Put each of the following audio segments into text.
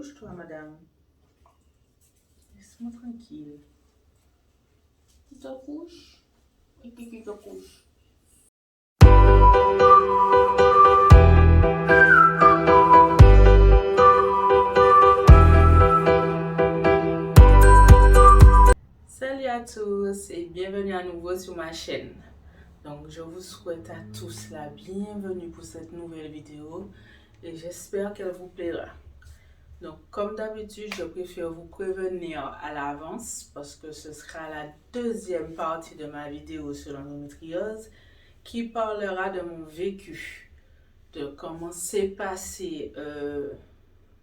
Couche-toi, madame. Laisse-moi tranquille. Tu te couches et puis tu te couches. Salut à tous et bienvenue à nouveau sur ma chaîne. Donc je vous souhaite à tous la bienvenue pour cette nouvelle vidéo et j'espère qu'elle vous plaira. Donc comme d'habitude, je préfère vous prévenir à l'avance parce que ce sera la deuxième partie de ma vidéo sur l'endométriose qui parlera de mon vécu, de comment s'est passé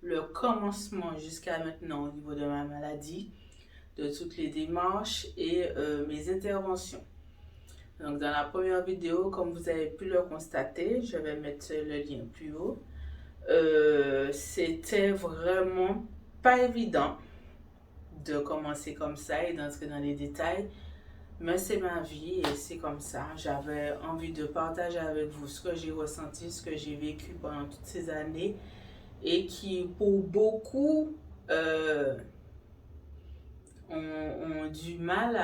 le commencement jusqu'à maintenant au niveau de ma maladie, de toutes les démarches et mes interventions. Donc dans la première vidéo, comme vous avez pu le constater, je vais mettre le lien plus haut. C'était vraiment pas évident de commencer comme ça et d'entrer dans les détails, mais c'est ma vie et c'est comme ça. J'avais envie de partager avec vous ce que j'ai ressenti, ce que j'ai vécu pendant toutes ces années et qui pour beaucoup ont du mal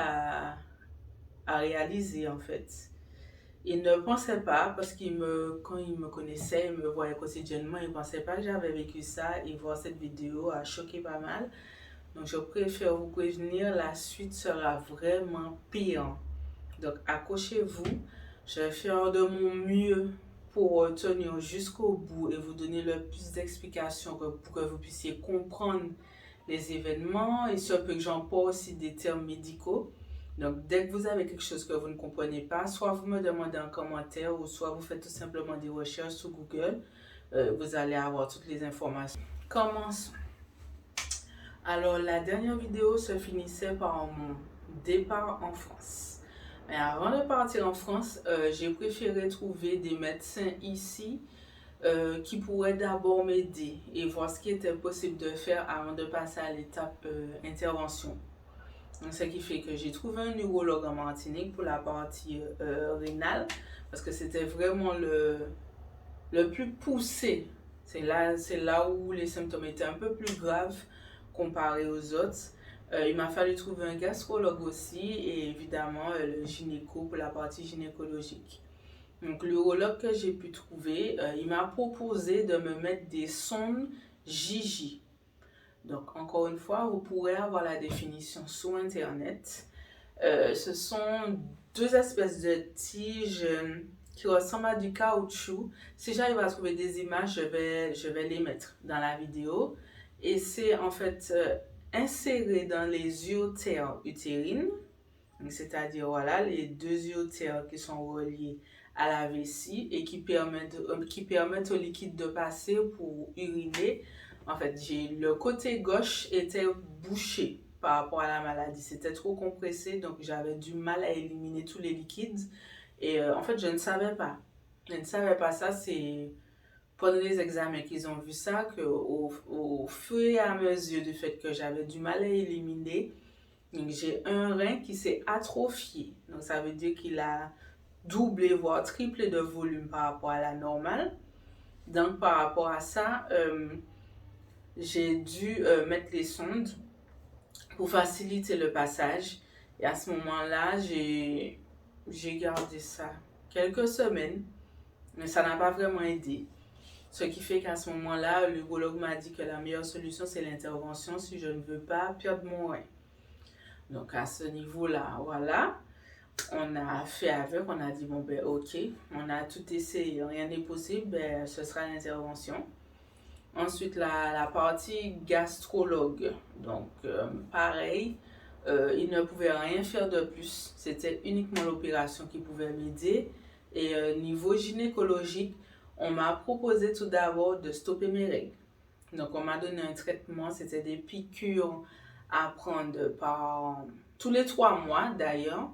à réaliser en fait. Ils ne pensaient pas, parce quand ils me connaissaient, ils me voyaient quotidiennement, ils ne pensaient pas que j'avais vécu ça et voir cette vidéo a choqué pas mal. Donc je préfère vous prévenir, la suite sera vraiment pire. Donc accrochez-vous, je vais faire de mon mieux pour tenir jusqu'au bout et vous donner le plus d'explications pour que vous puissiez comprendre les événements et ce que j'en parle aussi des termes médicaux. Donc, dès que vous avez quelque chose que vous ne comprenez pas, soit vous me demandez en commentaire ou soit vous faites tout simplement des recherches sur Google. Vous allez avoir toutes les informations. Commençons. Alors, la dernière vidéo se finissait par mon départ en France. Mais avant de partir en France, j'ai préféré trouver des médecins ici qui pourraient d'abord m'aider et voir ce qui était possible de faire avant de passer à l'étape intervention. Donc, ce qui fait que j'ai trouvé un neurologue en Martinique pour la partie rénale parce que c'était vraiment le plus poussé. C'est là où les symptômes étaient un peu plus graves comparés aux autres. Il m'a fallu trouver un gastrologue aussi et évidemment le gynéco pour la partie gynécologique. Donc l'urologue que j'ai pu trouver, il m'a proposé de me mettre des sondes JJ. Donc, encore une fois, vous pourrez avoir la définition sur Internet. Ce sont deux espèces de tiges qui ressemblent à du caoutchouc. Si j'arrive à trouver des images, je vais les mettre dans la vidéo. Et c'est en fait inséré dans les uretères utérines. C'est-à-dire, voilà, les deux uretères qui sont reliés à la vessie et qui permettent au liquide de passer pour uriner. En fait, le côté gauche était bouché par rapport à la maladie. C'était trop compressé, donc j'avais du mal à éliminer tous les liquides. Et en fait, je ne savais pas. Je ne savais pas ça. C'est pendant les examens qu'ils ont vu ça, qu'au fur et à mesure du fait que j'avais du mal à éliminer, donc j'ai un rein qui s'est atrophié. Donc ça veut dire qu'il a doublé, voire triplé de volume par rapport à la normale. Donc par rapport à ça, j'ai dû mettre les sondes pour faciliter le passage. Et à ce moment-là, j'ai gardé ça quelques semaines, mais ça n'a pas vraiment aidé. Ce qui fait qu'à ce moment-là, l'urologue m'a dit que la meilleure solution, c'est l'intervention si je ne veux pas perdre mon rein. Donc à ce niveau-là, voilà, on a fait avec, on a dit bon ben ok, on a tout essayé, rien n'est possible, ben ce sera l'intervention. Ensuite, la partie gastrologue. Donc, pareil, il ne pouvait rien faire de plus. C'était uniquement l'opération qui pouvait m'aider. Et niveau gynécologique, on m'a proposé tout d'abord de stopper mes règles. Donc, on m'a donné un traitement. C'était des piqûres à prendre tous les 3 mois d'ailleurs.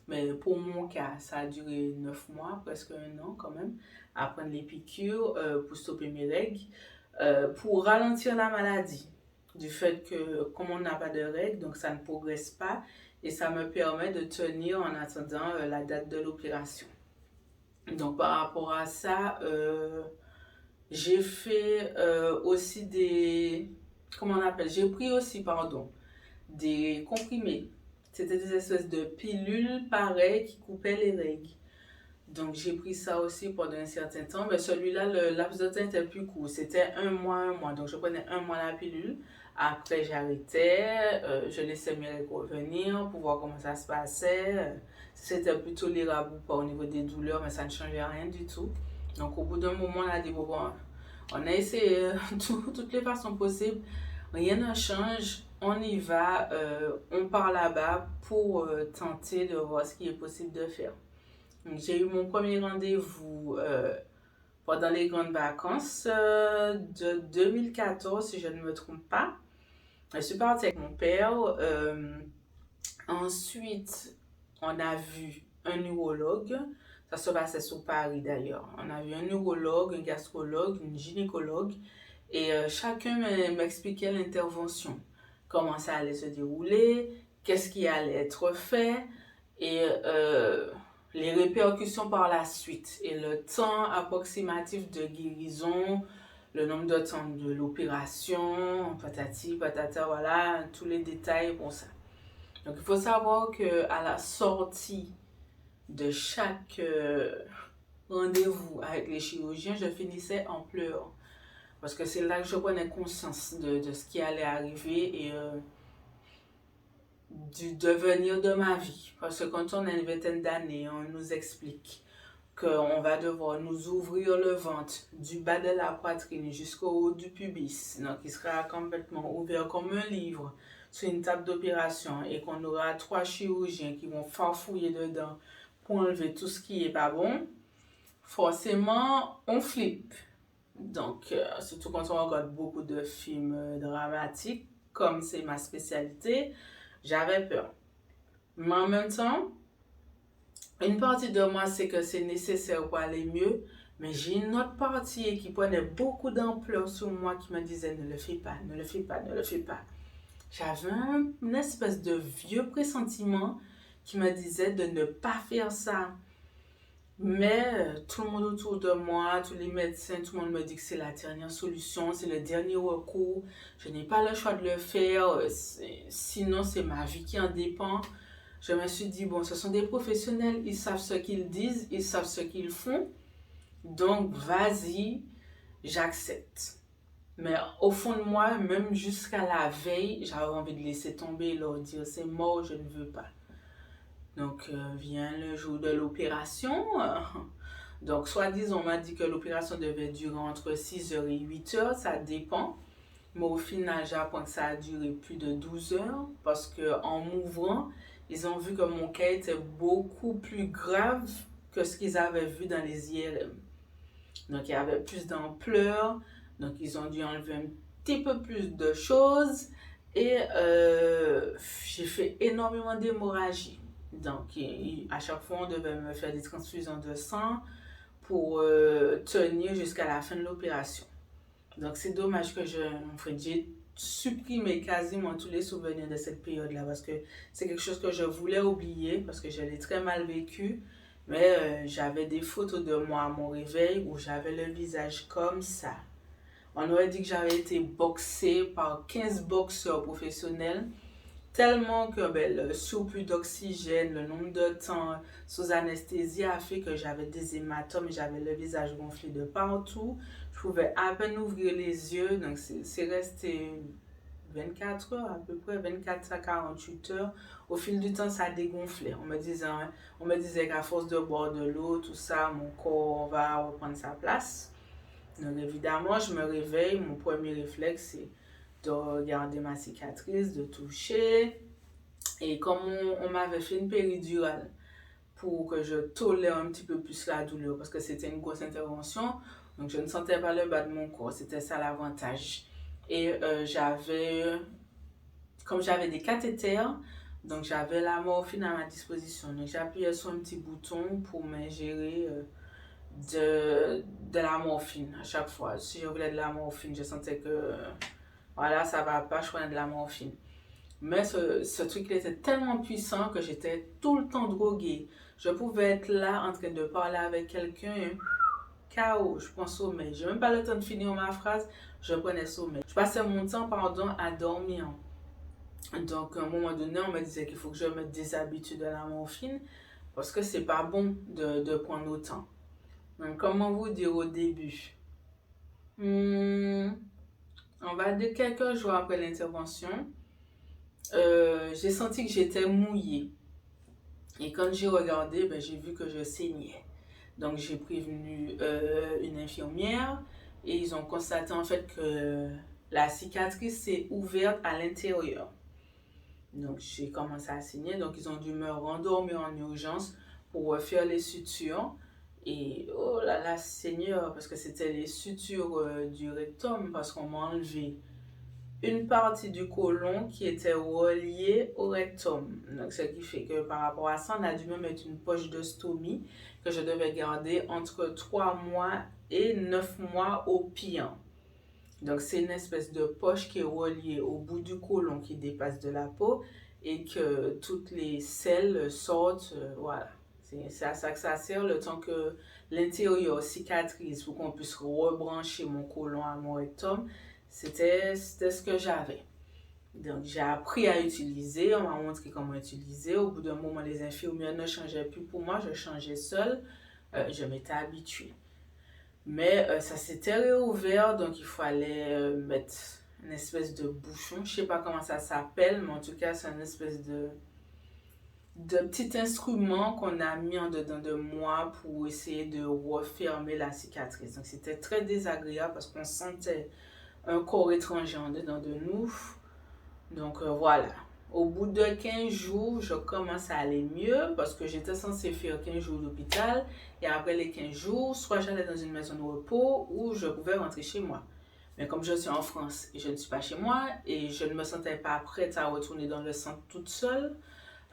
Mais pour mon cas, ça a duré 9 mois, presque 1 an quand même, à prendre les piqûres pour stopper mes règles. Pour ralentir la maladie, du fait que comme on n'a pas de règles, donc ça ne progresse pas et ça me permet de tenir en attendant la date de l'opération. Donc par rapport à ça, j'ai fait aussi comment on appelle, j'ai pris aussi, pardon, des comprimés. C'était des espèces de pilules pareilles qui coupaient les règles. Donc j'ai pris ça aussi pendant un certain temps, mais celui-là, le laps de temps était plus court. C'était un mois. Donc je prenais un mois la pilule. Après j'arrêtais, je laissais mes règles revenir pour voir comment ça se passait. Si c'était plus tolérable ou pas au niveau des douleurs, mais ça ne changeait rien du tout. Donc au bout d'un moment, on a dit, bon, on a essayé toutes les façons possibles. Rien ne change. On y va, on part là-bas pour tenter de voir ce qui est possible de faire. J'ai eu mon premier rendez-vous pendant les grandes vacances de 2014, si je ne me trompe pas. Je suis partie avec mon père. Ensuite, on a vu un neurologue. Ça se passait sur Paris d'ailleurs. On a vu un neurologue, un gastrologue, une gynécologue. Et chacun m'expliquait l'intervention. Comment ça allait se dérouler, qu'est-ce qui allait être fait. Et les répercussions par la suite et le temps approximatif de guérison, le nombre de temps de l'opération, patati, patata, voilà, tous les détails pour ça. Donc il faut savoir qu'à la sortie de chaque rendez-vous avec les chirurgiens, je finissais en pleurs. Parce que c'est là que je prenais conscience de ce qui allait arriver et du devenir de ma vie. Parce que quand on a une vingtaine d'années, on nous explique qu'on va devoir nous ouvrir le ventre du bas de la poitrine jusqu'au haut du pubis, donc il sera complètement ouvert comme un livre sur une table d'opération et qu'on aura 3 chirurgiens qui vont farfouiller dedans pour enlever tout ce qui est pas bon, forcément on flippe. Donc, surtout quand on regarde beaucoup de films dramatiques, comme c'est ma spécialité, j'avais peur. Mais en même temps, une partie de moi sait que c'est nécessaire pour aller mieux, mais j'ai une autre partie qui prenait beaucoup d'ampleur sur moi qui me disait ne le fais pas, ne le fais pas, ne le fais pas. J'avais une espèce de vieux pressentiment qui me disait de ne pas faire ça. Mais tout le monde autour de moi, tous les médecins, tout le monde me dit que c'est la dernière solution, c'est le dernier recours. Je n'ai pas le choix de le faire, sinon c'est ma vie qui en dépend. Je me suis dit, bon, ce sont des professionnels, ils savent ce qu'ils disent, ils savent ce qu'ils font. Donc, vas-y, j'accepte. Mais au fond de moi, même jusqu'à la veille, j'avais envie de laisser tomber et leur dire, c'est mort, je ne veux pas. Donc, vient le jour de l'opération. Donc, soi-disant, on m'a dit que l'opération devait durer entre 6 heures et 8 heures, ça dépend. Mais au final, j'apprends que ça a duré plus de 12 heures parce qu'en m'ouvrant, ils ont vu que mon cas était beaucoup plus grave que ce qu'ils avaient vu dans les IRM. Donc, il y avait plus d'ampleur. Donc, ils ont dû enlever un petit peu plus de choses. Et j'ai fait énormément d'hémorragie. Donc, à chaque fois, on devait me faire des transfusions de sang pour tenir jusqu'à la fin de l'opération. Donc, c'est dommage que j'ai supprimé quasiment tous les souvenirs de cette période-là parce que c'est quelque chose que je voulais oublier parce que je l'ai très mal vécu. Mais j'avais des photos de moi à mon réveil où j'avais le visage comme ça. On aurait dit que j'avais été boxée par 15 boxeurs professionnels. Tellement que le surplus d'oxygène, le nombre de temps sous anesthésie a fait que j'avais des hématomes, j'avais le visage gonflé de partout. Je pouvais à peine ouvrir les yeux, donc c'est resté 24 heures à peu près, 24 à 48 heures. Au fil du temps, ça dégonflait. On me disait qu'à force de boire de l'eau, tout ça, mon corps va reprendre sa place. Donc évidemment, je me réveille, mon premier réflexe, c'est de regarder ma cicatrice, de toucher. Et comme on m'avait fait une péridurale pour que je tolère un petit peu plus la douleur, parce que c'était une grosse intervention, donc je ne sentais pas le bas de mon corps, c'était ça l'avantage. Et comme j'avais des cathéters, donc j'avais la morphine à ma disposition. Donc j'appuyais sur un petit bouton pour m'ingérer de la morphine à chaque fois. Si je voulais de la morphine, je sentais que voilà, ça va pas, je prenais de la morphine. Mais ce truc était tellement puissant que j'étais tout le temps droguée. Je pouvais être là en train de parler avec quelqu'un, KO, je prends sommeil. Je n'ai même pas le temps de finir ma phrase, je prenais sommeil. Je passais mon temps, pardon, à dormir. Donc, à un moment donné, on me disait qu'il faut que je me déshabitue de la morphine parce que c'est pas bon de prendre autant. Donc, comment vous dire au début? Hmm, on va dire quelques jours après l'intervention, j'ai senti que j'étais mouillée. Et quand j'ai regardé, ben, j'ai vu que je saignais. Donc, j'ai prévenu une infirmière et ils ont constaté en fait que la cicatrice s'est ouverte à l'intérieur. Donc, j'ai commencé à saigner. Donc, ils ont dû me rendormir en urgence pour refaire les sutures. Et oh là là, Seigneur, parce que c'était les sutures du rectum, parce qu'on m'a enlevé une partie du côlon qui était reliée au rectum. Donc, ce qui fait que par rapport à ça, on a dû me mettre une poche de stomie que je devais garder entre 3 mois et 9 mois au pire. Donc, c'est une espèce de poche qui est reliée au bout du côlon qui dépasse de la peau et que toutes les selles sortent, voilà. C'est à ça que ça sert, le temps que l'intérieur cicatrise pour qu'on puisse rebrancher mon côlon à mon rectum. C'était ce que j'avais. Donc, j'ai appris à utiliser, on m'a montré comment utiliser. Au bout d'un moment, les infirmières ne changeaient plus pour moi, je changeais seule. Je m'étais habituée. Mais ça s'était réouvert, donc il fallait mettre une espèce de bouchon. Je ne sais pas comment ça s'appelle, mais en tout cas, c'est une espèce de petit instrument qu'on a mis en dedans de moi pour essayer de refermer la cicatrice. Donc c'était très désagréable parce qu'on sentait un corps étranger en dedans de nous. Donc voilà. Au bout de 15 jours, je commence à aller mieux parce que j'étais censée faire 15 jours d'hôpital. Et après les 15 jours, soit j'allais dans une maison de repos ou je pouvais rentrer chez moi. Mais comme je suis en France et je ne suis pas chez moi et je ne me sentais pas prête à retourner dans le centre toute seule,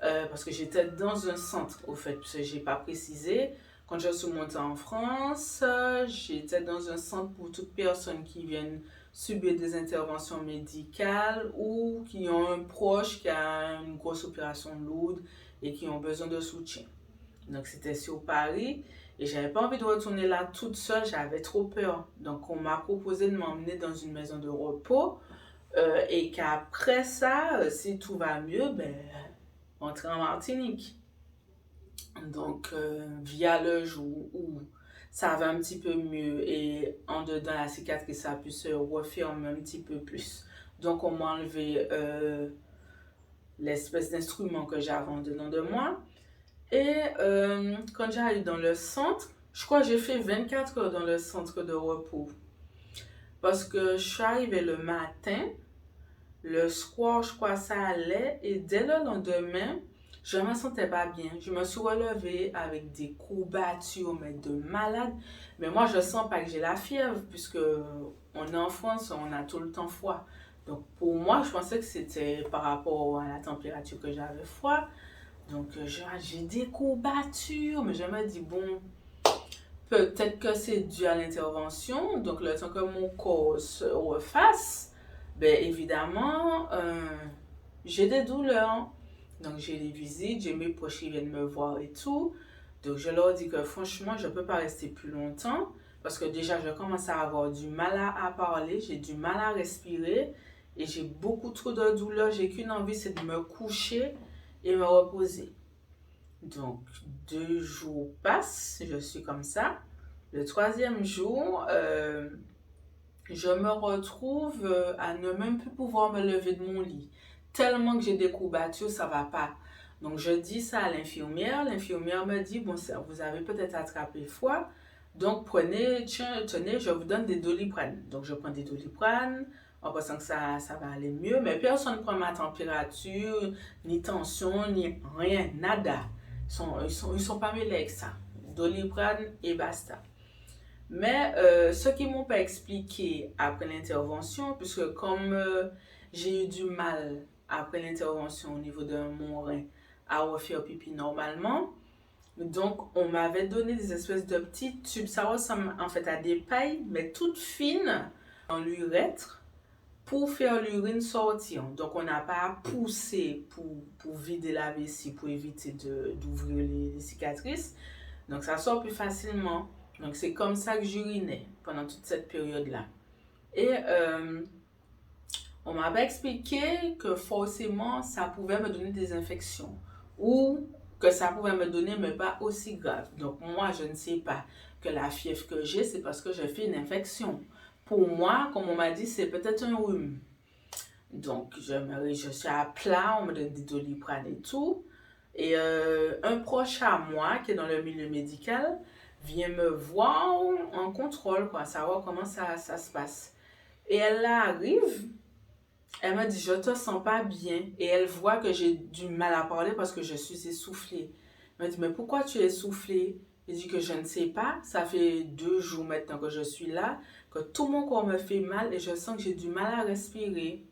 parce que j'étais dans un centre au fait, parce que je n'ai pas précisé. Quand je suis montée en France, j'étais dans un centre pour toutes personnes qui viennent subir des interventions médicales ou qui ont un proche qui a une grosse opération lourde et qui ont besoin de soutien. Donc c'était sur Paris et j'avais pas envie de retourner là toute seule, j'avais trop peur. Donc on m'a proposé de m'emmener dans une maison de repos et qu'après ça, si tout va mieux, ben rentrer en Martinique. Donc, via le jour où ça va un petit peu mieux et en dedans la cicatrice a pu se refermer un petit peu plus. Donc, on m'a enlevé l'espèce d'instrument que j'avais en dedans de moi. Et quand j'arrive dans le centre, je crois que j'ai fait 24 heures dans le centre de repos. Parce que je suis arrivée le matin, le soir, je crois que ça allait, et dès le lendemain, je ne me sentais pas bien. Je me suis relevée avec des courbatures, mais de malade. Mais moi, je ne sens pas que j'ai la fièvre, puisque on est en France, on a tout le temps froid. Donc, pour moi, je pensais que c'était par rapport à la température que j'avais froid. Donc, j'ai des courbatures, mais je me dis, bon, peut-être que c'est dû à l'intervention. Donc, le temps que mon corps se refasse, ben évidemment, j'ai des douleurs. Donc, j'ai des visites, j'ai mes proches qui viennent me voir et tout. Donc, je leur dis que franchement, je ne peux pas rester plus longtemps parce que déjà, je commence à avoir du mal à parler, j'ai du mal à respirer et j'ai beaucoup trop de douleurs. J'ai qu'une envie, c'est de me coucher et me reposer. Donc, 2 jours passent, je suis comme ça. Le troisième jour, je me retrouve à ne même plus pouvoir me lever de mon lit. Tellement que j'ai des courbatures, ça va pas. Donc, je dis ça à l'infirmière. L'infirmière me dit, bon, ça, vous avez peut-être attrapé froid. Donc, prenez, tenez, je vous donne des Doliprane. Donc, je prends des Doliprane en pensant que ça va aller mieux. Mais personne ne prend ma température, ni tension, ni rien, nada. Ils sont pas mêlés avec ça. Doliprane et basta. Mais ce qu'ils m'ont pas expliqué après l'intervention, puisque comme j'ai eu du mal après l'intervention au niveau de mon rein à refaire pipi normalement, donc on m'avait donné des espèces de petits tubes. Ça ressemble en fait à des pailles, mais toutes fines dans l'urètre pour faire l'urine sortir. Donc on n'a pas à pousser pour vider la vessie, pour éviter d'ouvrir les cicatrices. Donc ça sort plus facilement. Donc c'est comme ça que j'urinais pendant toute cette période-là. Et on m'avait expliqué que forcément, ça pouvait me donner des infections ou que ça pouvait me donner, mais pas aussi grave. Donc, moi, je ne sais pas que la fièvre que j'ai, c'est parce que j'ai fait une infection. Pour moi, comme on m'a dit, c'est peut-être un rhume. Donc, je suis à plat, on me donne des Doliprane et tout. Et un proche à moi, qui est dans le milieu médical, vient me voir en contrôle, quoi, savoir comment ça se passe. Et elle arrive, elle m'a dit, je te sens pas bien. Et elle voit que j'ai du mal à parler parce que je suis essoufflée. Elle m'a dit, mais pourquoi tu es essoufflée? Je dis que je ne sais pas. Ça fait 2 jours maintenant que je suis là, que tout mon corps me fait mal et je sens que j'ai du mal à respirer.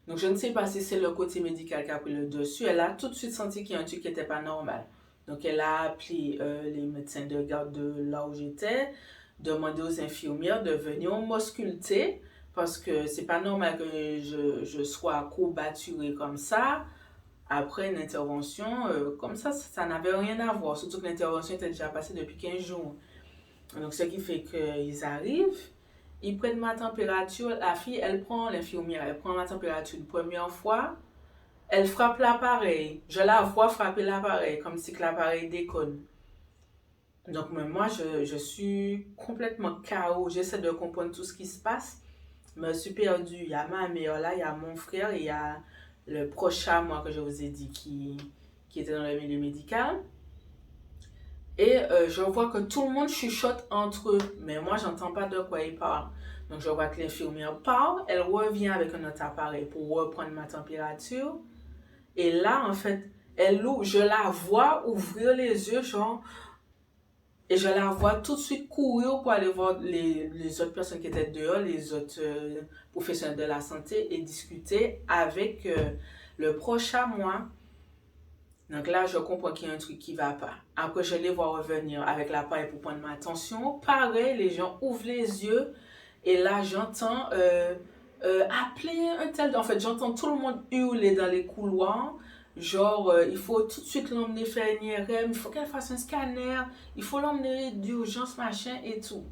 Donc, je ne sais pas si c'est le côté médical qui a pris le dessus. Elle a tout de suite senti qu'il y a un truc qui n'était pas normal. Donc, elle a appelé les médecins de garde de là où j'étais, demandé aux infirmières de venir m'ausculter parce que c'est pas normal que je sois courbaturée comme ça après une intervention. Comme ça n'avait rien à voir. Surtout que l'intervention était déjà passée depuis 15 jours. Donc, ce qui fait qu'ils arrivent, ils prennent ma température. La fille, l'infirmière, elle prend ma température une première fois. Elle frappe l'appareil. Je la vois frapper l'appareil, comme si l'appareil déconne. Donc, moi, je suis complètement KO. J'essaie de comprendre tout ce qui se passe. Je me suis perdue. Il y a ma mère là, il y a mon frère, et il y a le proche à moi que je vous ai dit qui était dans le milieu médical. Et je vois que tout le monde chuchote entre eux, mais moi, j'entends pas de quoi ils parlent. Donc, je vois que l'infirmière parle, elle revient avec un autre appareil pour reprendre ma température. Et là, en fait, je la vois ouvrir les yeux, genre, et je la vois tout de suite courir pour aller voir les autres personnes qui étaient dehors, les autres professionnels de la santé, et discuter avec le proche à moi. Donc là, je comprends qu'il y a un truc qui ne va pas. Après, je les vois revenir avec l'appareil pour prendre ma tension. Pareil, les gens ouvrent les yeux et là, j'entends appeler un tel. En fait, j'entends tout le monde hurler dans les couloirs. Genre, il faut tout de suite l'emmener faire une IRM, il faut qu'elle fasse un scanner, il faut l'emmener d'urgence, machin et tout.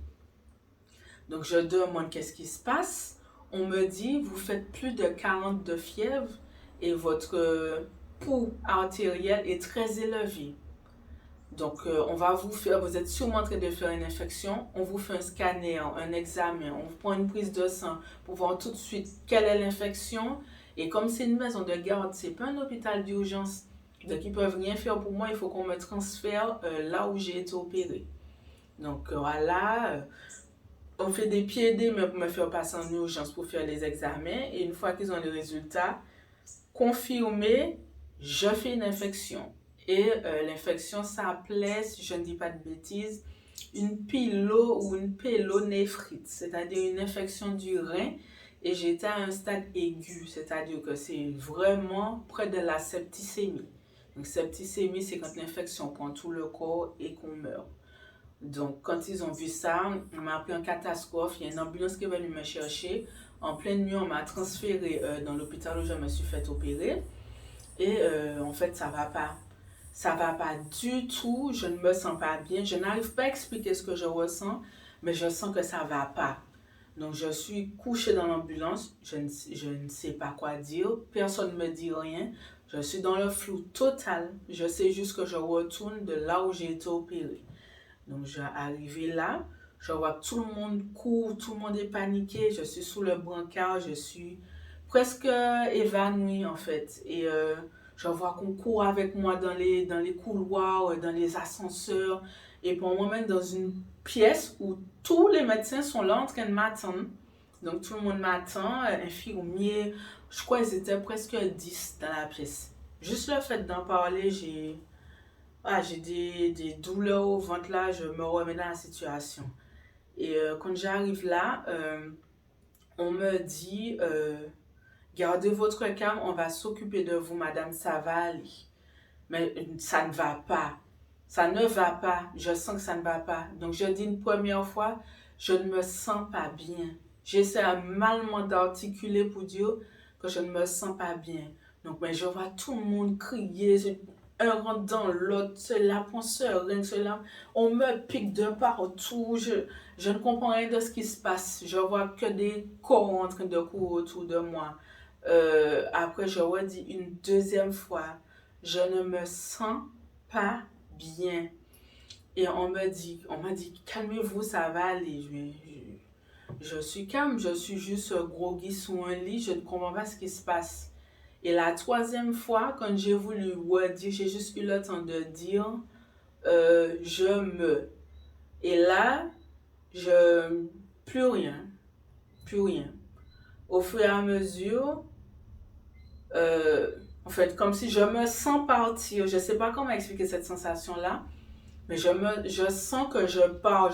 Donc, je demande qu'est-ce qui se passe. On me dit, vous faites plus de 40 de fièvre et votre pouls artériel est très élevé. Donc, on va vous êtes sûrement en train de faire une infection, on vous fait un scanner, un examen, on vous prend une prise de sang pour voir tout de suite quelle est l'infection. Et comme c'est une maison de garde, c'est pas un hôpital d'urgence, donc ils peuvent rien faire pour moi, il faut qu'on me transfère là où j'ai été opérée. Donc, voilà, on fait des pieds et des mains pour me faire passer en urgence pour faire les examens. Et une fois qu'ils ont les résultats confirmés, je fais une infection. Et l'infection s'appelait, si je ne dis pas de bêtises, une ou une pélonéphrite, c'est-à-dire une infection du rein. Et j'étais à un stade aigu, c'est-à-dire que c'est vraiment près de la septicémie. Donc, septicémie, c'est quand l'infection prend tout le corps et qu'on meurt. Donc, quand ils ont vu ça, on m'a appelé en catastrophe. Il y a une ambulance qui est venue me chercher. En pleine nuit, on m'a transféré dans l'hôpital où je me suis fait opérer. Et en fait, ça va pas. Ça va pas du tout. Je ne me sens pas bien. Je n'arrive pas à expliquer ce que je ressens, mais je sens que ça va pas. Donc, je suis couchée dans l'ambulance. Je ne sais pas quoi dire. Personne ne me dit rien. Je suis dans le flou total. Je sais juste que je retourne de là où j'ai été opérée. Donc, je suis arrivée là. Je vois que tout le monde court, tout le monde est paniqué. Je suis sous le brancard. Je suis presque évanouie en fait. Et je vois qu'on court avec moi dans les couloirs, dans les ascenseurs. Et pour moi, même dans une pièce où tous les médecins sont là en train de m'attendre. Donc, tout le monde m'attend. Infirmier, je crois qu'ils étaient presque 10 dans la pièce. Juste le fait d'en parler, j'ai des douleurs au ventre là, je me remets dans la situation. Et quand j'arrive là, on me dit, gardez votre calme, on va s'occuper de vous, madame, ça va aller. Mais ça ne va pas. Ça ne va pas. Je sens que ça ne va pas. Donc, je dis une première fois, je ne me sens pas bien. J'essaie malement d'articuler pour dire que je ne me sens pas bien. Donc, mais je vois tout le monde crier, un rentre dans l'autre, cela prend ce ring, cela. On me pique de partout. Je ne comprends rien de ce qui se passe. Je vois que des corps en train de courir autour de moi. Après, je redis une deuxième fois, je ne me sens pas bien. Et on m'a dit, calmez-vous, ça va aller. Je suis calme, je suis juste groggy sous un lit, je ne comprends pas ce qui se passe. Et la troisième fois, quand j'ai voulu redire, j'ai juste eu le temps de dire, je me. Et là, je, plus rien, plus rien. Au fur et à mesure, euh, en fait, comme si je me sens partir. Je ne sais pas comment expliquer cette sensation-là, mais je sens que je pars.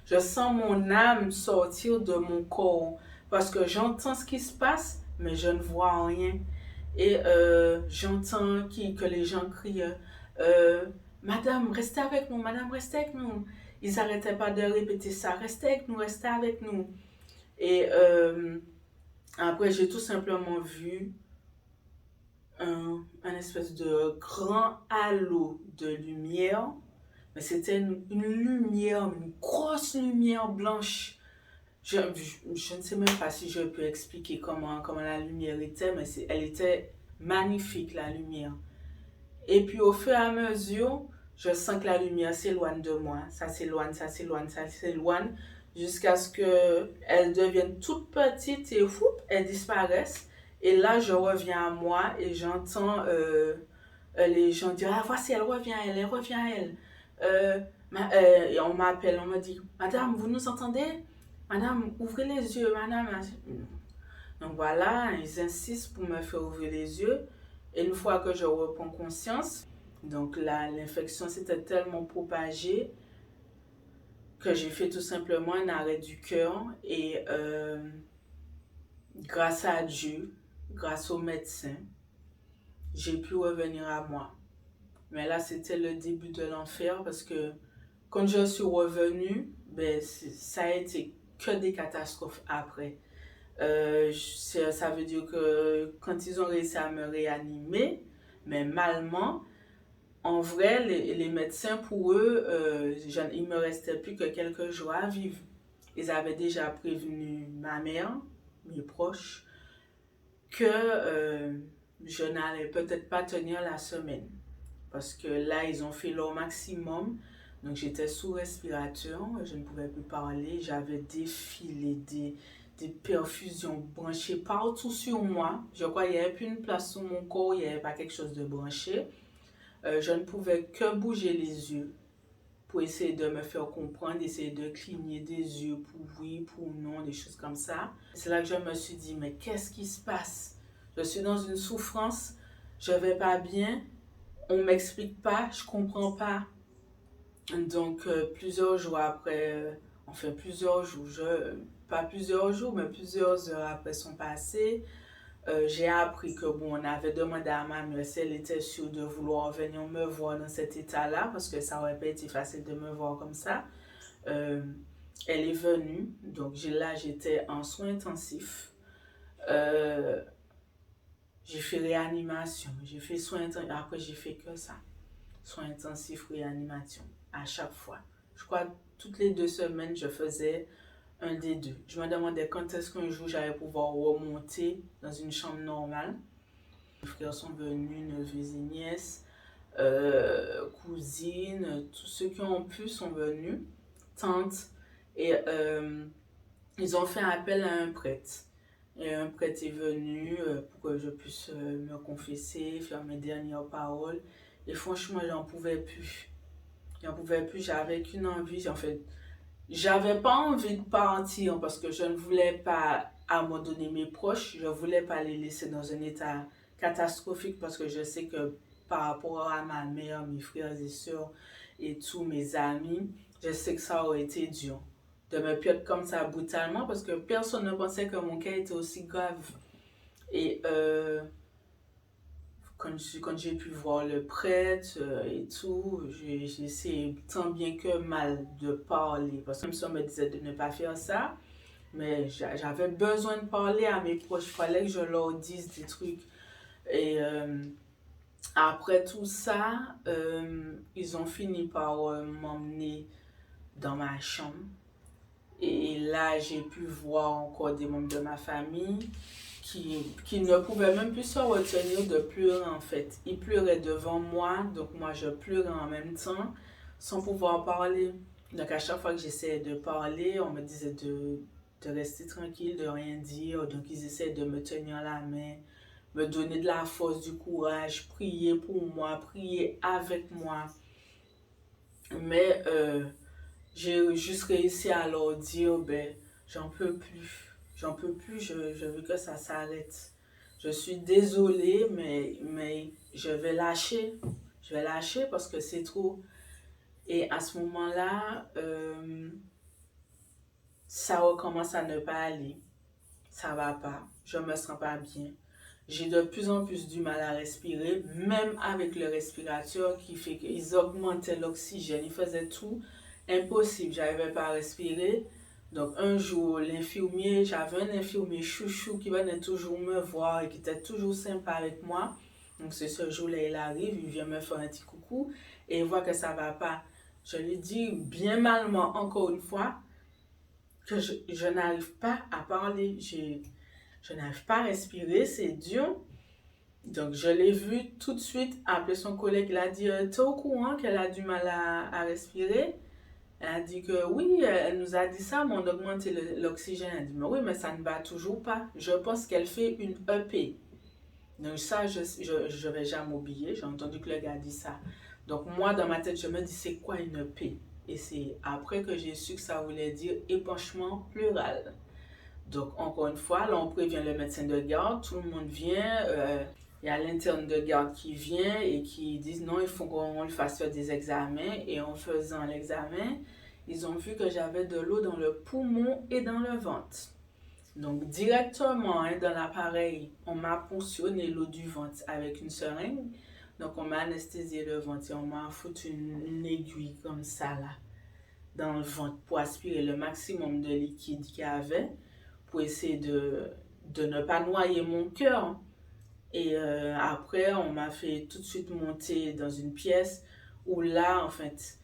Je sens mon âme sortir de mon corps parce que j'entends ce qui se passe, mais je ne vois rien. Et j'entends que les gens crient euh, Madame, restez avec nous, Madame, restez avec nous. Ils n'arrêtaient pas de répéter ça, restez avec nous, restez avec nous. Et après, j'ai tout simplement vu un espèce de grand halo de lumière, mais c'était une lumière, une grosse lumière blanche. Je ne sais même pas si je peux expliquer comment la lumière était, mais elle était magnifique, la lumière. Et puis au fur et à mesure, je sens que la lumière s'éloigne de moi. Ça s'éloigne, ça s'éloigne, ça s'éloigne, jusqu'à ce qu'elle devienne toute petite et fou, elle disparaisse. Et là, je reviens à moi et j'entends les gens dire, ah voici, elle revient, elle revient, elle. Et on m'appelle, on me dit, Madame, vous nous entendez? Madame, ouvrez les yeux, Madame. Donc voilà, ils insistent pour me faire ouvrir les yeux. Et une fois que je reprends conscience, donc là, l'infection s'était tellement propagée que j'ai fait tout simplement un arrêt du cœur. Et grâce à Dieu, grâce au médecin, j'ai pu revenir à moi. Mais là, c'était le début de l'enfer parce que quand je suis revenue, ben, ça a été que des catastrophes après. Ça veut dire que quand ils ont réussi à me réanimer, mais malement, en vrai, les médecins, pour eux, il ne me restait plus que quelques jours à vivre. Ils avaient déjà prévenu ma mère, mes proches, que je n'allais peut-être pas tenir la semaine. Parce que là, ils ont fait leur maximum. Donc, j'étais sous respirateur, je ne pouvais plus parler. J'avais des filets, des perfusions branchées partout sur moi. Je crois qu'il n'y avait plus une place sur mon corps, il n'y avait pas quelque chose de branché. Je ne pouvais que bouger les yeux pour essayer de me faire comprendre, essayer de cligner des yeux pour oui, pour non, des choses comme ça. C'est là que je me suis dit, mais qu'est-ce qui se passe? Je suis dans une souffrance, je ne vais pas bien, on ne m'explique pas, je ne comprends pas. Donc, plusieurs jours après, enfin plusieurs jours, pas plusieurs jours, mais plusieurs heures après sont passées. J'ai appris que bon, on avait demandé à ma mère si elle était sûre de vouloir venir me voir dans cet état-là, parce que ça aurait pas été facile de me voir comme ça. Euh, Elle est venue, donc là j'étais en soins intensifs. Euh, j'ai fait réanimation, j'ai fait soins intensifs, après j'ai fait que ça. Soins intensifs, réanimation, à chaque fois. Je crois que toutes les 2 semaines, je faisais un des deux. Je me demandais quand est-ce qu'un jour j'allais pouvoir remonter dans une chambre normale. Mes frères sont venus, neveux et nièces, cousines, tous ceux qui ont pu sont venus, tantes, et ils ont fait appel à un prêtre. Et un prêtre est venu pour que je puisse me confesser, faire mes dernières paroles. Et franchement, j'en pouvais plus. J'en pouvais plus, j'avais qu'une envie. En fait, j'avais pas envie de partir parce que je ne voulais pas abandonner mes proches. Je ne voulais pas les laisser dans un état catastrophique parce que je sais que par rapport à ma mère, mes frères et sœurs et tous mes amis, je sais que ça aurait été dur de me perdre comme ça brutalement parce que personne ne pensait que mon cas était aussi grave. Et quand j'ai pu voir le prêtre et tout, j'ai essayé tant bien que mal de parler. Parce que même si on me disait de ne pas faire ça, mais j'avais besoin de parler à mes proches. Il fallait que je leur dise des trucs. Et après tout ça, ils ont fini par m'emmener dans ma chambre. Et là, j'ai pu voir encore des membres de ma famille qui ne pouvaient même plus se retenir de pleurer en fait. Ils pleuraient devant moi, donc moi je pleurais en même temps, sans pouvoir parler. Donc à chaque fois que j'essayais de parler, on me disait de rester tranquille, de rien dire. Donc ils essayaient de me tenir la main, me donner de la force, du courage, prier pour moi, prier avec moi. Mais j'ai juste réussi à leur dire, ben, j'en peux plus. J'en peux plus, je veux que ça s'arrête. Je suis désolée, mais je vais lâcher. Je vais lâcher parce que c'est trop. Et à ce moment-là, ça recommence à ne pas aller. Ça va pas. Je me sens pas bien. J'ai de plus en plus du mal à respirer, même avec le respirateur qui fait qu'ils augmentaient l'oxygène. Ils faisaient tout impossible. J'arrivais pas à respirer. Donc un jour, j'avais un infirmier chouchou qui venait toujours me voir et qui était toujours sympa avec moi. Donc c'est ce jour-là, il arrive, il vient me faire un petit coucou et il voit que ça va pas. Je lui dis bien malement encore une fois que je n'arrive pas à parler. Je n'arrive pas à respirer, c'est dur. Donc, je l'ai vu tout de suite appeler son collègue. Il a dit, t'es au courant qu'elle a du mal à respirer? Elle a dit que oui, elle nous a dit ça, mais on a augmenté l'oxygène. Elle a dit, mais oui, mais ça ne va toujours pas. Je pense qu'elle fait une EP. Donc ça, je vais jamais oublier. J'ai entendu que le gars dit ça. Donc moi, dans ma tête, je me dis, c'est quoi une EP? Et c'est après que j'ai su que ça voulait dire épanchement pleural. Donc, encore une fois, là, on prévient le médecin de garde, tout le monde vient, il y a l'interne de garde qui vient et qui dit non, il faut qu'on lui fasse faire des examens. Et en faisant l'examen, ils ont vu que j'avais de l'eau dans le poumon et dans le ventre. Donc, directement dans l'appareil, on m'a ponctionné l'eau du ventre avec une seringue. Donc, on m'a anesthésié le ventre et on m'a foutu une aiguille comme ça, là, dans le ventre pour aspirer le maximum de liquide qu'il y avait, pour essayer de ne pas noyer mon cœur. Et après, on m'a fait tout de suite monter dans une pièce où là, en fait,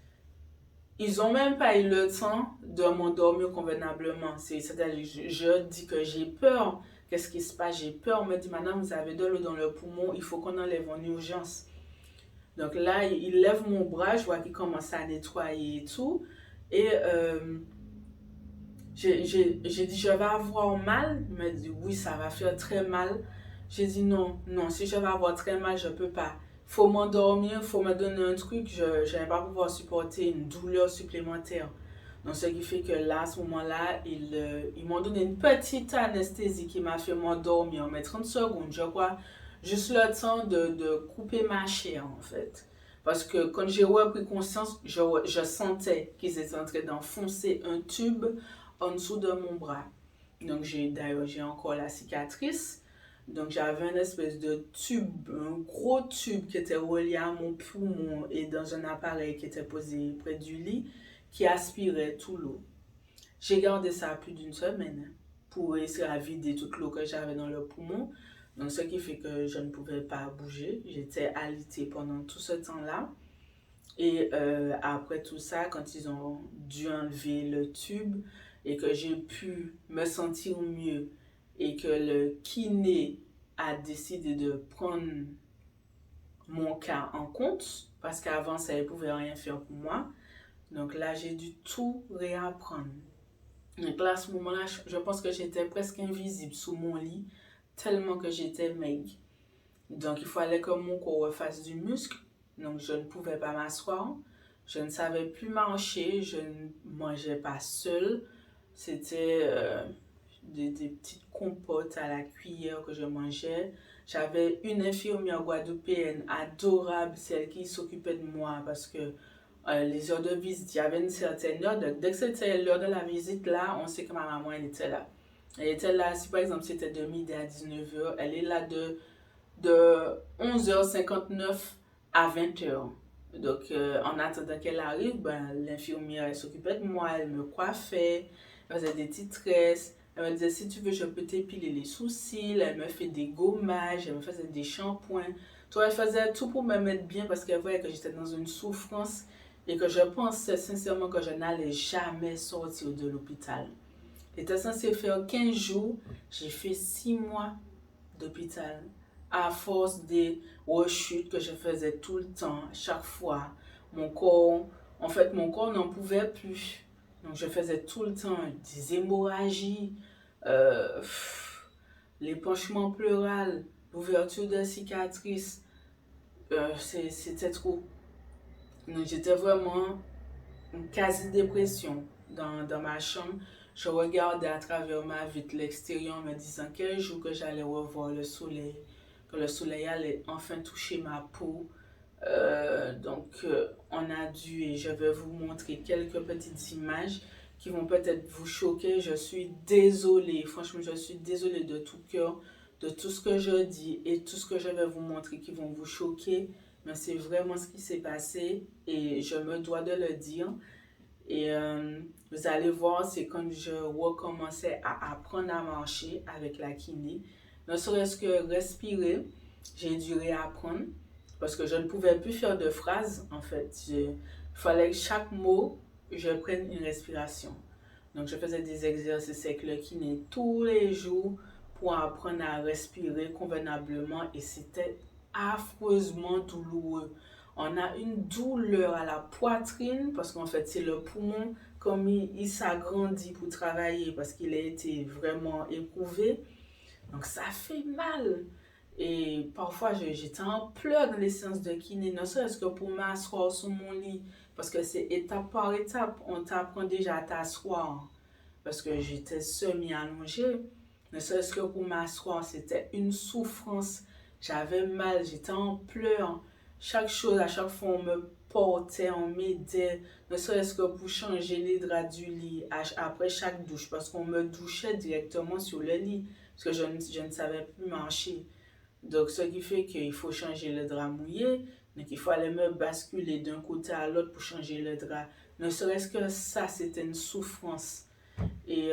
ils n'ont même pas eu le temps de m'endormir convenablement. C'est-à-dire, je dis que j'ai peur. Qu'est-ce qui se passe? J'ai peur. On me dit, madame, vous avez de l'eau dans le poumon, il faut qu'on enlève en urgence. Donc là, il lève mon bras, je vois qu'il commence à nettoyer et tout. Et j'ai dit, je vais avoir mal. Il m'a dit, oui, ça va faire très mal. J'ai dit, non, non, si je vais avoir très mal, je ne peux pas. Il faut m'endormir, il faut me donner un truc. Je ne vais pas pouvoir supporter une douleur supplémentaire. Donc, ce qui fait que là, à ce moment-là, ils m'ont donné une petite anesthésie qui m'a fait m'endormir, mais 30 secondes, je crois, juste le temps de couper ma chair, en fait. Parce que quand j'ai repris conscience, je sentais qu'ils étaient en train d'enfoncer un tube en dessous de mon bras. Donc, d'ailleurs, j'ai encore la cicatrice. Donc, j'avais une espèce de tube, un gros tube qui était relié à mon poumon et dans un appareil qui était posé près du lit qui aspirait tout l'eau. J'ai gardé ça plus d'une semaine pour réussir à vider toute l'eau que j'avais dans le poumon. Donc, ce qui fait que je ne pouvais pas bouger. J'étais alitée pendant tout ce temps-là. Et après tout ça, quand ils ont dû enlever le tube et que j'ai pu me sentir mieux et que le kiné a décidé de prendre mon cas en compte, parce qu'avant ça ne pouvait rien faire pour moi, donc là j'ai dû tout réapprendre. Donc là à ce moment-là, je pense que j'étais presque invisible sous mon lit, tellement que j'étais maigre. Donc il fallait que mon corps refasse du muscle, donc je ne pouvais pas m'asseoir, je ne savais plus marcher, je ne mangeais pas seule. C'était des petites compotes à la cuillère que je mangeais. J'avais une infirmière guadeloupéenne adorable, celle qui s'occupait de moi parce que les heures de visite, il y avait une certaine heure. Dès que c'était l'heure de la visite, là, on sait que ma maman, elle était là. Elle était là, si par exemple c'était de midi à 19h, elle est là de 11h59 à 20h. Donc, en attendant qu'elle arrive, ben, l'infirmière, elle s'occupait de moi, elle me coiffait, elle faisait des petites tresses. Elle me disait, si tu veux, je peux t'épiler les sourcils. Elle me fait des gommages, elle me faisait des shampoings. Toi, elle faisait tout pour me mettre bien parce qu'elle voyait que j'étais dans une souffrance et que je pensais sincèrement que je n'allais jamais sortir de l'hôpital. J'étais censé faire 15 jours, j'ai fait 6 mois d'hôpital à force des rechutes que je faisais tout le temps, chaque fois. Mon corps, mon corps n'en pouvait plus. Donc, je faisais tout le temps des hémorragies, euh, l'épanchement pleural, l'ouverture de cicatrices. C'était trop. Donc, j'étais vraiment une quasi-dépression dans ma chambre. Je regardais à travers ma vitre l'extérieur en me disant quel jour que j'allais revoir le soleil, que le soleil allait enfin toucher ma peau. On a dû, et je vais vous montrer quelques petites images qui vont peut-être vous choquer. Je suis désolée, franchement, je suis désolée de tout cœur de tout ce que je dis et tout ce que je vais vous montrer qui vont vous choquer. Mais c'est vraiment ce qui s'est passé et je me dois de le dire. Et vous allez voir, c'est quand je recommençais à apprendre à marcher avec la kiné. Ne serait-ce que respirer, j'ai dû réapprendre parce que je ne pouvais plus faire de phrases en fait. Il fallait que chaque mot, je prenne une respiration. Donc je faisais des exercices avec le kiné tous les jours pour apprendre à respirer convenablement et c'était affreusement douloureux. On a une douleur à la poitrine parce qu'en fait c'est le poumon comme il s'agrandit pour travailler parce qu'il a été vraiment éprouvé. Donc ça fait mal. Et parfois j'étais en pleurs dans les séances de kiné, ne serait-ce que pour m'asseoir sur mon lit parce que c'est étape par étape, on t'apprend déjà à t'asseoir parce que j'étais semi-allongée. Ne serait-ce que pour m'asseoir, c'était une souffrance. J'avais mal, j'étais en pleurs. Chaque chose, à chaque fois, on me portait, on m'aidait. Ne serait-ce que pour changer les draps du lit après chaque douche. Parce qu'on me douchait directement sur le lit. Parce que je ne savais plus marcher. Donc, ce qui fait qu'il faut changer le drap mouillé. Donc, il fallait me basculer d'un côté à l'autre pour changer le drap. Ne serait-ce que ça, c'était une souffrance. Et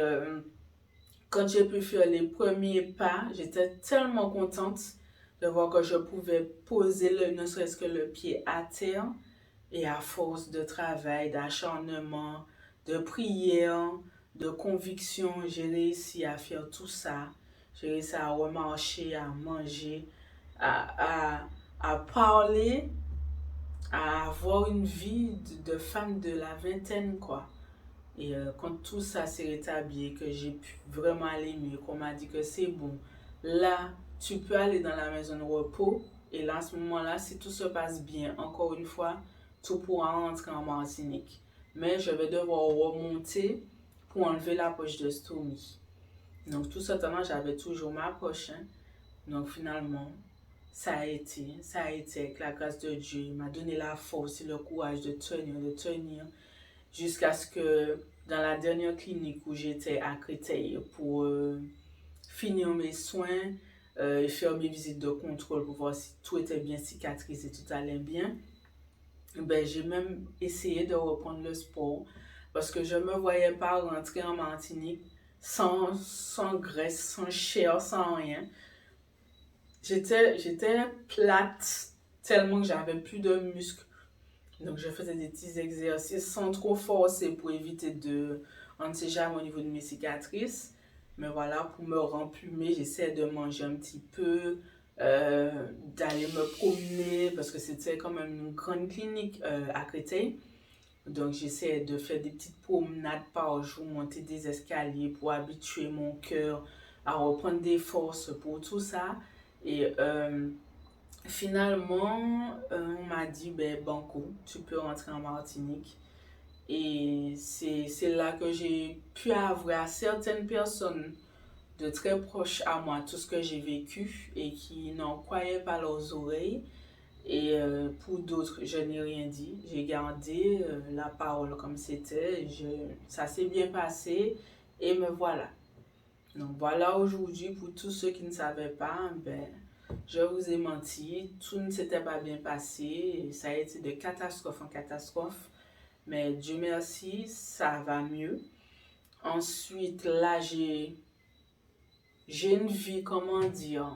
quand j'ai pu faire les premiers pas, j'étais tellement contente de voir que je pouvais poser ne serait-ce que le pied à terre. Et à force de travail, d'acharnement, de prière, de conviction, j'ai réussi à faire tout ça. J'ai réussi à remarcher, à manger, à, à, à parler, à avoir une vie de femme de la vingtaine, quoi. Et quand tout ça s'est rétabli, que j'ai pu vraiment aller mieux, qu'on m'a dit que c'est bon, là, tu peux aller dans la maison de repos. Et là, à ce moment-là, si tout se passe bien, encore une fois, tu pourras rentrer en Martinique. Mais je vais devoir remonter pour enlever la poche de stomie. Donc, tout ce temps-là, j'avais toujours ma poche. Hein. Donc, finalement, ça a été avec la grâce de Dieu. Il m'a donné la force et le courage de tenir. Jusqu'à ce que dans la dernière clinique où j'étais à Créteil pour finir mes soins et faire mes visites de contrôle pour voir si tout était bien cicatrisé, tout allait bien, ben, j'ai même essayé de reprendre le sport parce que je ne me voyais pas rentrer en Martinique sans graisse, sans chair, sans rien. J'étais plate tellement que j'avais plus de muscles. Donc, je faisais des petits exercices sans trop forcer pour éviter on ne sait jamais au niveau de mes cicatrices. Mais voilà, pour me remplumer, j'essaie de manger un petit peu, d'aller me promener parce que c'était quand même une grande clinique à Créteil. Donc, j'essaie de faire des petites promenades par jour, monter des escaliers pour habituer mon cœur à reprendre des forces pour tout ça. Et finalement, on m'a dit, ben, Banco, tu peux rentrer en Martinique. Et c'est là que j'ai pu avouer à certaines personnes de très proches à moi tout ce que j'ai vécu et qui n'en croyaient pas leurs oreilles. Et pour d'autres, je n'ai rien dit. J'ai gardé la parole comme c'était. Ça s'est bien passé et me voilà. Donc voilà aujourd'hui, pour tous ceux qui ne savaient pas, ben, je vous ai menti, tout ne s'était pas bien passé, ça a été de catastrophe en catastrophe, mais Dieu merci, ça va mieux. Ensuite, là, j'ai une vie, comment dire,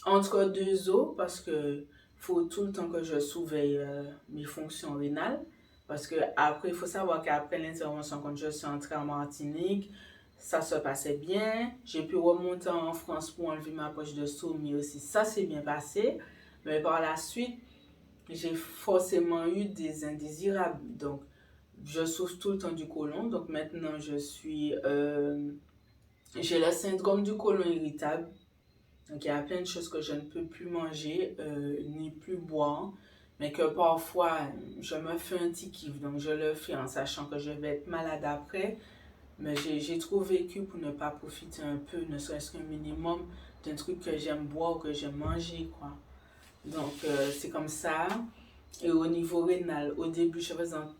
entre deux eaux, parce que faut tout le temps que je surveille mes fonctions rénales. Parce que après, il faut savoir qu'après l'intervention, quand je suis entrée en Martinique, ça se passait bien. J'ai pu remonter en France pour enlever ma poche de stomie aussi. Ça s'est bien passé. Mais par la suite, j'ai forcément eu des indésirables. Donc, je souffre tout le temps du côlon. Donc, maintenant, j'ai le syndrome du côlon irritable. Donc, il y a plein de choses que je ne peux plus manger, ni plus boire, mais que parfois, je me fais un petit kiff. Donc, je le fais en sachant que je vais être malade après. Mais j'ai trop vécu pour ne pas profiter un peu, ne serait-ce qu'un minimum, d'un truc que j'aime boire ou que j'aime manger, quoi. Donc, c'est comme ça. Et au niveau rénal, au début,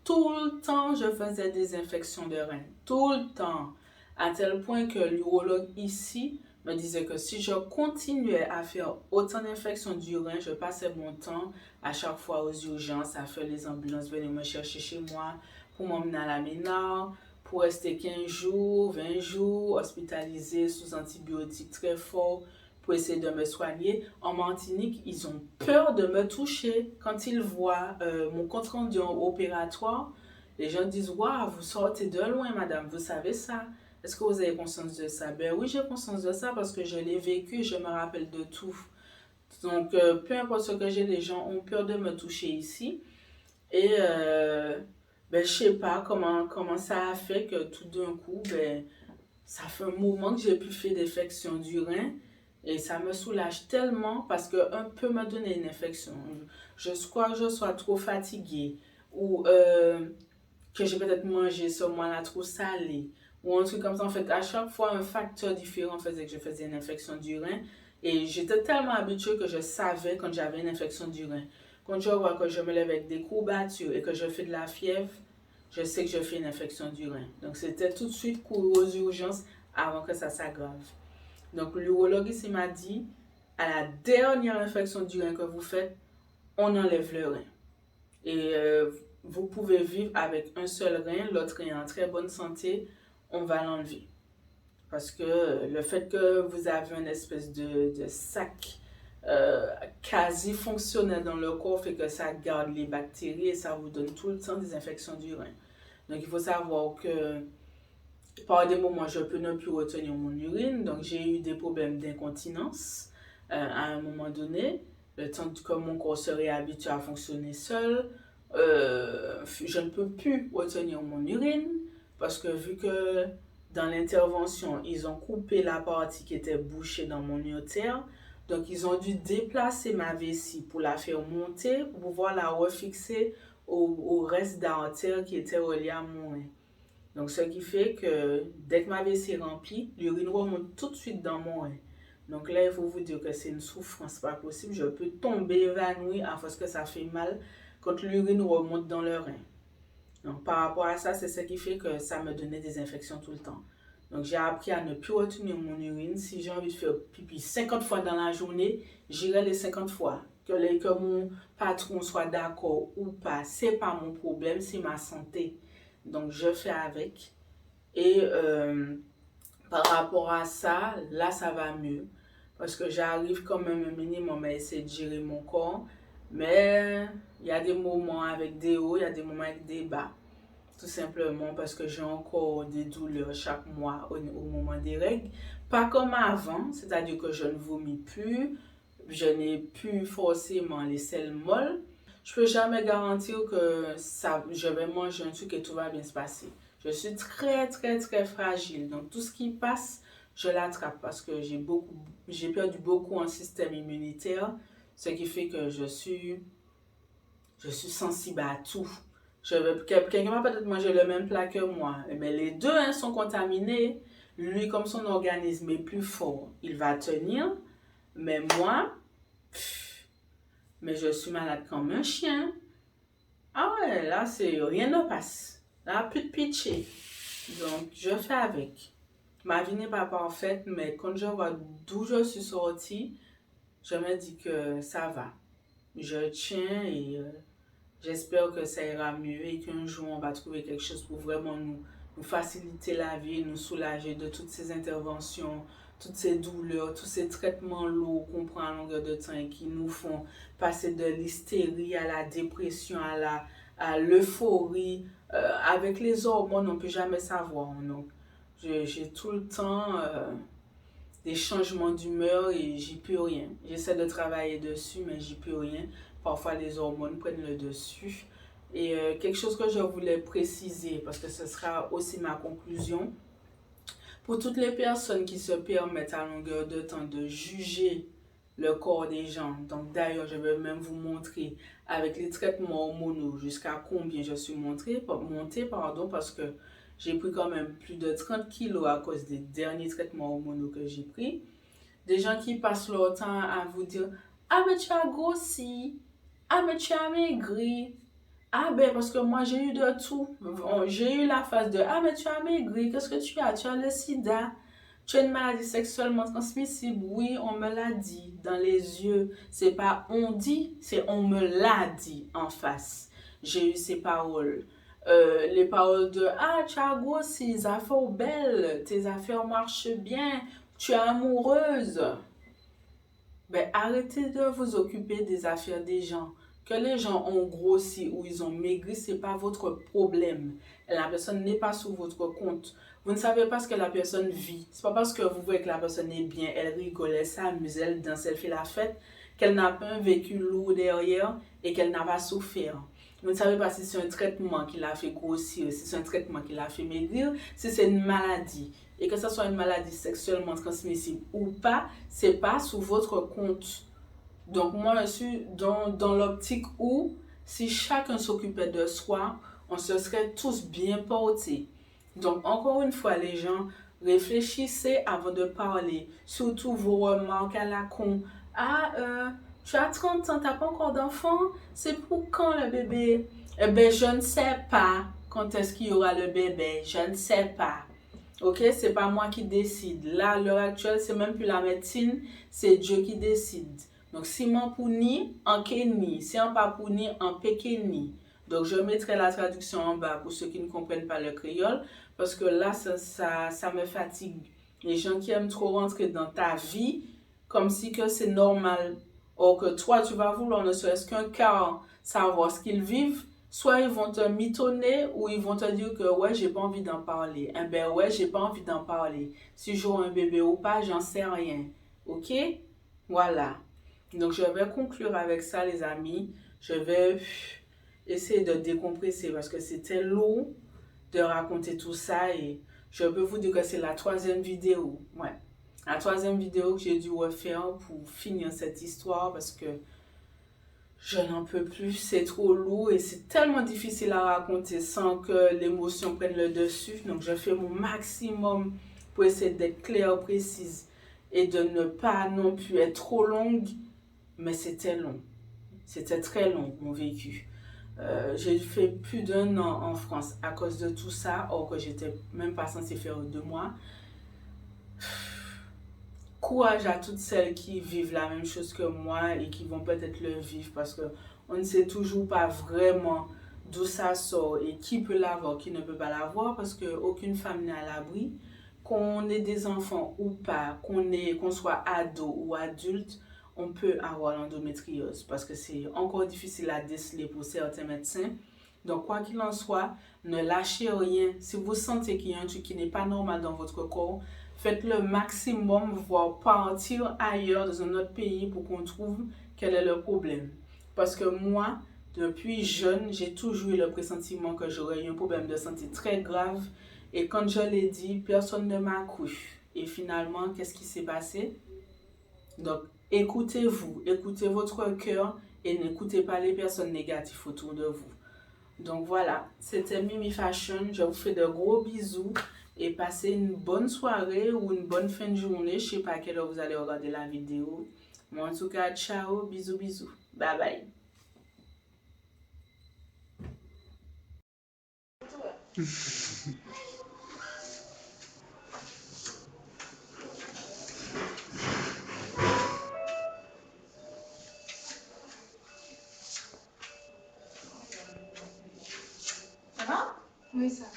tout le temps, je faisais des infections de reins. Tout le temps. À tel point que l'urologue ici me disait que si je continuais à faire autant d'infections du rein, je passais mon temps à chaque fois aux urgences, à faire les ambulances venir me chercher chez moi pour m'emmener à la ménard, pour rester 15 jours, 20 jours, hospitalisé sous antibiotiques très forts pour essayer de me soigner. En Martinique, ils ont peur de me toucher. Quand ils voient mon compte rendu opératoire, les gens disent « Waouh, vous sortez de loin, madame, vous savez ça? Est-ce que vous avez conscience de ça? » Ben oui, j'ai conscience de ça parce que je l'ai vécu, je me rappelle de tout. Donc, peu importe ce que j'ai, les gens ont peur de me toucher ici. Et ben, je sais pas comment ça a fait que tout d'un coup, ben, ça fait un moment que j'ai plus fait d'infection du rein. Et ça me soulage tellement parce qu'un peut me donner une infection. Je crois que je sois trop fatiguée ou que j'ai peut-être mangé ce mois-là trop salé ou un truc comme ça. En fait, à chaque fois, un facteur différent faisait que je faisais une infection du rein. Et j'étais tellement habituée que je savais quand j'avais une infection du rein. Quand je vois que je me lève avec des courbatures et que je fais de la fièvre, je sais que je fais une infection du rein. Donc, c'était tout de suite courir aux urgences avant que ça s'aggrave. Donc, l'urologue ici m'a dit, à la dernière infection du rein que vous faites, on enlève le rein. Et vous pouvez vivre avec un seul rein, l'autre rein en très bonne santé, on va l'enlever. Parce que le fait que vous avez une espèce de sac quasi fonctionnel dans le corps fait que ça garde les bactéries et ça vous donne tout le temps des infections du rein. Donc, il faut savoir que par des moments, je peux ne plus retenir mon urine. Donc, j'ai eu des problèmes d'incontinence à un moment donné. Le temps que mon corps se réhabitue à fonctionner seul, je ne peux plus retenir mon urine parce que vu que dans l'intervention, ils ont coupé la partie qui était bouchée dans mon urétère, donc ils ont dû déplacer ma vessie pour la faire monter pour pouvoir la refixer au reste d'artère qui était relié à mon rein. Donc, ce qui fait que dès que ma vessie est remplie, l'urine remonte tout de suite dans mon rein. Donc là, il faut vous dire que c'est une souffrance pas possible. Je peux tomber évanoui à force que ça fait mal quand l'urine remonte dans le rein. Donc, par rapport à ça, c'est ce qui fait que ça me donnait des infections tout le temps. Donc, j'ai appris à ne plus retenir mon urine. Si j'ai envie de faire pipi 50 fois dans la journée, j'irai les 50 fois. Que mon patron soit d'accord ou pas, c'est pas mon problème, c'est ma santé. Donc, je fais avec. Et par rapport à ça, là, ça va mieux. Parce que j'arrive quand même un minimum à essayer de gérer mon corps. Mais il y a des moments avec des hauts, il y a des moments avec des bas. Tout simplement parce que j'ai encore des douleurs chaque mois au moment des règles. Pas comme avant, c'est-à-dire que je ne vomis plus, je n'ai plus forcément les selles molles. Je peux jamais garantir que je vais manger un truc et tout va bien se passer. Je suis très, très, très fragile. Donc, tout ce qui passe, je l'attrape parce que j'ai perdu beaucoup en système immunitaire, ce qui fait que je suis sensible à tout. Quelqu'un va peut-être manger le même plat que moi, mais les deux sont contaminés. Lui, comme son organisme est plus fort, il va tenir, mais moi, mais je suis malade comme un chien. Ah ouais, là, rien ne passe. Là, plus de pitié. Donc, je fais avec. Ma vie n'est pas parfaite, mais quand je vois d'où je suis sortie, je me dis que ça va. Je tiens et j'espère que ça ira mieux et qu'un jour, on va trouver quelque chose pour vraiment nous faciliter la vie, nous soulager de toutes ces interventions, toutes ces douleurs, tous ces traitements lourds qu'on prend à longueur de temps et qui nous font passer de l'hystérie à la dépression, à l'euphorie. Avec les hormones, on ne peut jamais savoir. Donc, j'ai tout le temps des changements d'humeur et j'y peux rien. J'essaie de travailler dessus, mais j'y peux rien. Parfois, les hormones prennent le dessus. Et quelque chose que je voulais préciser, parce que ce sera aussi ma conclusion, pour toutes les personnes qui se permettent à longueur de temps de juger le corps des gens, donc d'ailleurs, je vais même vous montrer avec les traitements hormonaux jusqu'à combien je suis montée, parce que j'ai pris quand même plus de 30 kilos à cause des derniers traitements hormonaux que j'ai pris. Des gens qui passent leur temps à vous dire: ah, mais tu as grossi, ah, mais tu as maigri. Ah, ben, parce que moi, j'ai eu de tout. J'ai eu la phase de: ah, mais tu as maigri, qu'est-ce que tu as? Tu as le sida, tu as une maladie sexuellement transmissible. Oui, on me l'a dit dans les yeux. C'est pas on dit, c'est on me l'a dit en face. J'ai eu ces paroles. Les paroles de: ah, tu as grossi, tes affaires belles, tes affaires marchent bien, tu es amoureuse. Ben, arrêtez de vous occuper des affaires des gens. Que les gens ont grossi ou ils ont maigri, ce n'est pas votre problème. La personne n'est pas sous votre compte. Vous ne savez pas ce que la personne vit. Ce n'est pas parce que vous voyez que la personne est bien, elle rigole, elle s'amuse, elle danse, elle fait la fête, qu'elle n'a pas un vécu lourd derrière et qu'elle n'a pas souffert. Vous ne savez pas si c'est un traitement qui l'a fait grossir, si c'est un traitement qui l'a fait maigrir, si c'est une maladie. Et que ce soit une maladie sexuellement transmissible ou pas, c'est pas sous votre compte. Donc moi, je suis dans l'optique où si chacun s'occupait de soi, on se serait tous bien portés. Donc encore une fois, les gens, réfléchissez avant de parler. Surtout vos remarques à la con. Ah, tu as 30 ans, tu n'as pas encore d'enfant? C'est pour quand le bébé? Eh bien, je ne sais pas quand est-ce qu'il y aura le bébé. Je ne sais pas. Ok, c'est pas moi qui décide. Là, à l'heure actuelle, c'est même plus la médecine, c'est Dieu qui décide. Donc, si mon pouni, en Keni, si on pas pouni, en Pekeni. Donc, je mettrai la traduction en bas pour ceux qui ne comprennent pas le créole, parce que là, ça me fatigue. Les gens qui aiment trop rentrer dans ta vie, comme si que c'est normal. Or que toi, tu vas vouloir ne serait-ce qu'un quart savoir ce qu'ils vivent. Soit ils vont te mitonner ou ils vont te dire que ouais, j'ai pas envie d'en parler. Eh ben ouais, j'ai pas envie d'en parler. Si j'aurai un bébé ou pas, j'en sais rien. Ok? Voilà. Donc je vais conclure avec ça, les amis. Je vais essayer de décompresser parce que c'était lourd de raconter tout ça et je peux vous dire que c'est la troisième vidéo. Ouais. La troisième vidéo que j'ai dû refaire pour finir cette histoire parce que je n'en peux plus, c'est trop lourd et c'est tellement difficile à raconter sans que l'émotion prenne le dessus. Donc, je fais mon maximum pour essayer d'être claire, précise et de ne pas non plus être trop longue. Mais c'était long. C'était très long, mon vécu. J'ai fait plus d'1 an en France à cause de tout ça, or que j'étais même pas censée faire 2 mois. Courage à toutes celles qui vivent la même chose que moi et qui vont peut-être le vivre parce que on ne sait toujours pas vraiment d'où ça sort et qui peut l'avoir, qui ne peut pas l'avoir parce qu'aucune femme n'est à l'abri. Qu'on ait des enfants ou pas, qu'on soit ado ou adulte, on peut avoir l'endométriose parce que c'est encore difficile à déceler pour certains médecins. Donc, quoi qu'il en soit, ne lâchez rien. Si vous sentez qu'il y a un truc qui n'est pas normal dans votre corps, faites le maximum, voire partir ailleurs dans un autre pays pour qu'on trouve quel est le problème. Parce que moi, depuis jeune, j'ai toujours eu le pressentiment que j'aurais eu un problème de santé très grave. Et quand je l'ai dit, personne ne m'a cru. Et finalement, qu'est-ce qui s'est passé? Donc, écoutez-vous, écoutez votre cœur et n'écoutez pas les personnes négatives autour de vous. Donc voilà, c'était Mimi Fashion. Je vous fais de gros bisous et passez une bonne soirée ou une bonne fin de journée. Je ne sais pas à quelle heure vous allez regarder la vidéo. Mais en tout cas, ciao, bisous, bisous. Bye bye. Ça va? Oui, ça va.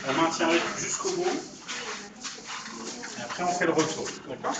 On maintient le rythme jusqu'au bout. Et après, on fait le retour. D'accord ?